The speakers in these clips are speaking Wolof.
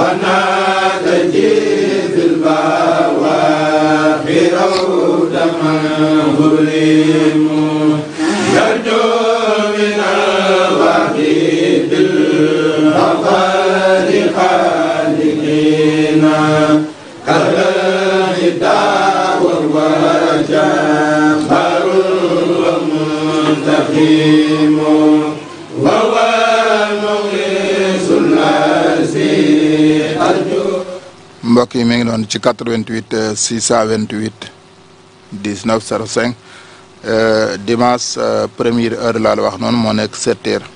ونادجي في البواخر دما ظلم يرجو من الوحيد الغفار خالقنا كالهدى والجبار ومنتقم وهو المغيث الذي أرجو. mbokk yi mi ngi doon ci 88 628 19 05 dimanche première heure laa la wax noonu moo nekk 7 heures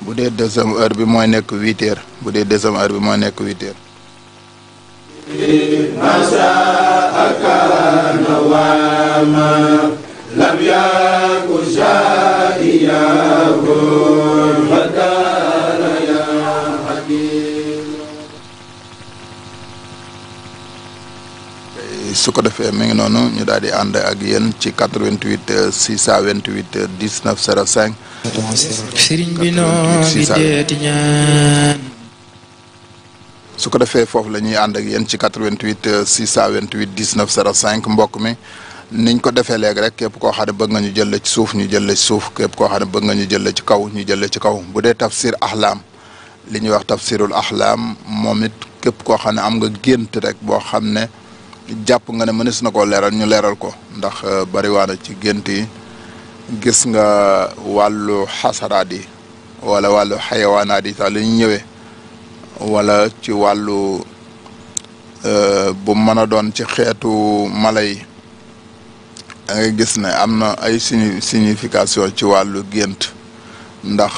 bu dee deuxième heure bi mooy nekk 8 heures bu dee deuxième heure bi mooy nekk 8 heures. لم يكن شائعا فكان يا حكيم. su ko defee mi ngi noonu ñu daal di ànd ak yéen ci 88 628 19 05. sëriñ bi noo ngi deeti ñaan. su ko defee foofu la ñuy ànd ak yéen ci 88 628 19 05 mbokk mi niñ ko defee léegi rek képp koo xam ne bëgg nga ñu jël ci suuf ñu jël ci suuf képp koo xam ne bëgg nga ñu jël ci kaw ñu jël ci kaw bu dee tafsir ahlam li ñuy wax tafsirul ahlam moom it képp koo xam ne am nga gént rek boo xam ne jàpp nga ne mënees na koo leeral ñu leeral ko ndax bariwaana ci gént yi gis nga wàllu xasaraat yi wala wàllu xayawaanaat yi sax li ñu ñëwee wala ci wàllu bu mën a doon ci xeetu mala yi da ngay gis ne am na ay signification ci wàllu gént ndax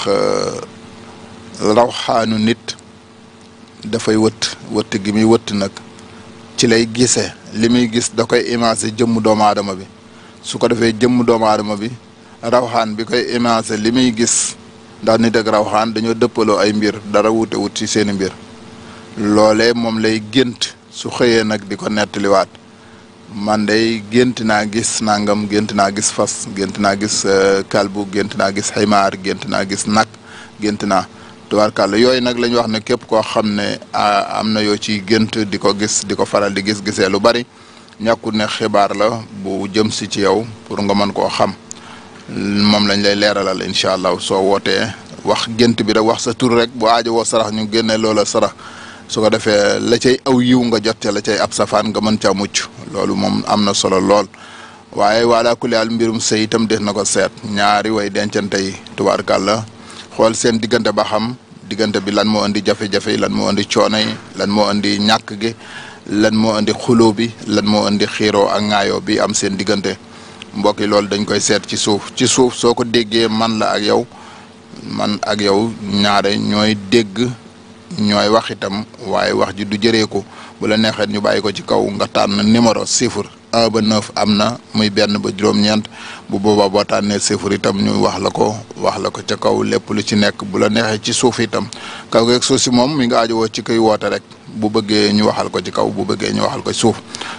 rawxaanu nit dafay wëtt gi muy wëtt nag ci lay gisee li muy gis da koy imagé jëmm doomu aadama bi su ko defee jëmm doomu aadama bi rawxaan bi koy imagé li muy gis ndax nit ak rawxaan dañoo dëppaloo ay mbir dara wute wut ci seeni mbir loolee moom lay gént su xëyee nag di ko nettaliwaat man day gént naa gis nangam gént naa gis fas gént naa gis kalbu gént naa gis ximaar gént naa gis nag gént naa tubaarkàlla yooyu nag la ñu wax ne képp koo xam ne am na yoo ci gént di ko gis di ko faral di gisee lu bari ñàkkul ne xibaar la bu jëm si ci yow pour nga mën koo xam moom lañ lay leeralal incha allah soo wootee wax gént bi rek wax sa tur rek bu aajo woo sarax ñu génne loola sarax su ko defee la cay aw yiw nga jot ca la cay ab safaan nga mën caa mucc loolu moom am na solo lool waaye wala kulli haal mbirum sëy itam des na ko seet ñaari way dencante yi tubaarkàlla xool seen diggante ba xam diggante bi lan moo indi jafe-jafe yi lan moo indi coono yi lan moo indi ñàkk gi lan moo indi xuloo bi lan moo indi xiiroo ak ŋaayoo bi am seen diggante mbokk yi loolu dañ koy seet ci suuf soo ko déggee man la ak yow man ak yow ñaare ñooy dégg ñooy wax itam waaye wax ji du jëree ko bu la neexee ñu bàyyi ko ci kaw nga tànn numéro chiffre 1 ba 9 am na muy benn ba juróom-ñeent bu boobaa boo tànnee chiffre itam ñu wax la ko ca kaw lépp lu ci nekk bu la neexee ci suuf itam kaw geeg suuf si moom mi nga aajowoo ci koy woote rek bu bëggee ñu waxal ko ci kaw bu bëggee ñu waxal ko ci suuf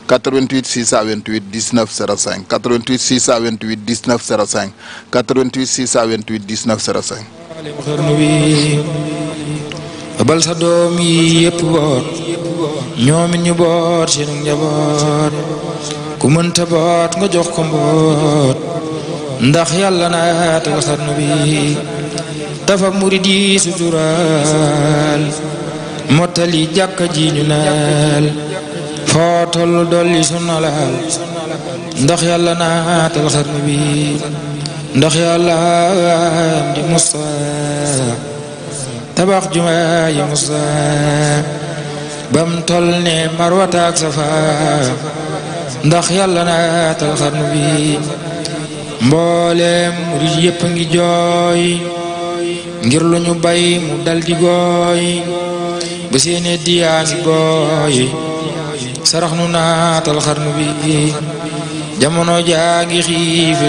88 628 19 05 88 628 19 05 88 628 19 05. bal sa doom yi yëpp boot ñoomit ñu boot seen njaboot ku mënta boot nga jox ko mboot ndax yàlla naatal xarnu bi dafa murid yi suturaal mottali jàkka ji ñu naal foo tollu dolli sunnalaal ndax yàlla naatal xarnu bi ndax yàlla am di Musa tabax jumaa yi Musa bam tol ne Marwata ak Safa ndax yàlla naatal xarnu bi mboolem murid yépp ngi jooy ngir lu ñu bay mu dal di gooy ba seeni diyaa ngi gooy sarax nu naatal xarnu bi jamono jaa ngi xiif